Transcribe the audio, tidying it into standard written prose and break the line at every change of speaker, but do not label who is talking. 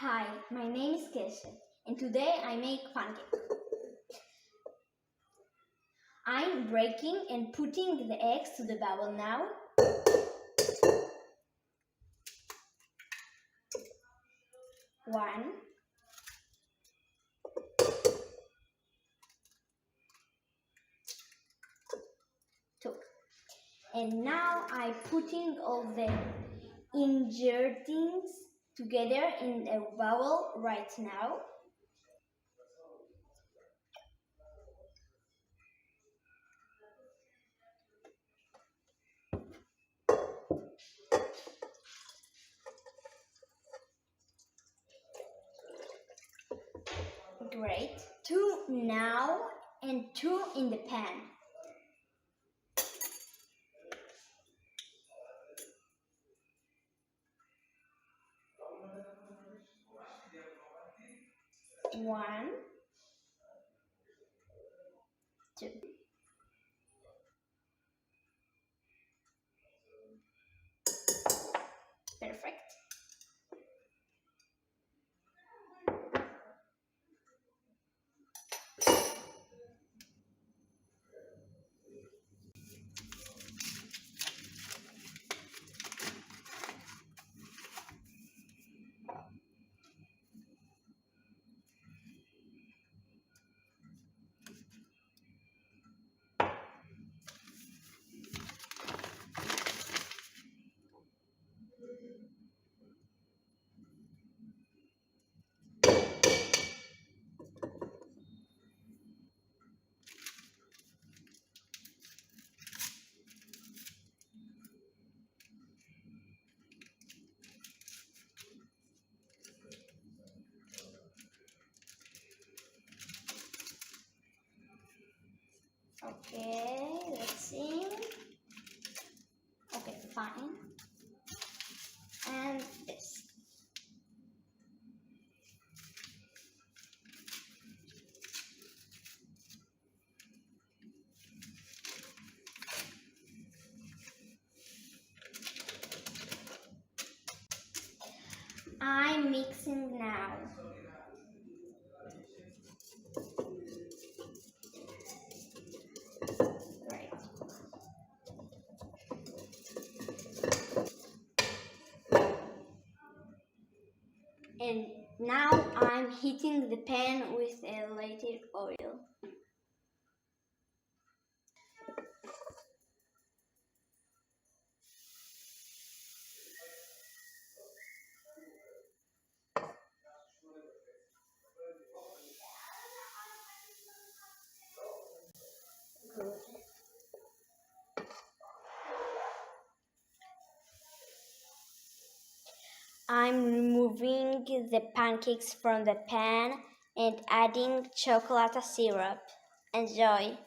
Hi, my name is Keshet and today I make pancake. I'm breaking and putting the eggs to the bowl now. One, two. And now I'm putting all the ingredients together in a bowl right now. Great. Two now and two in the pan. One, two. Perfect. Okay, let's see. Okay, fine. And this. I'm mixing now. Right. And now I'm heating the pan with a little oil. Good. I'm removing the pancakes from the pan and adding chocolate syrup. Enjoy!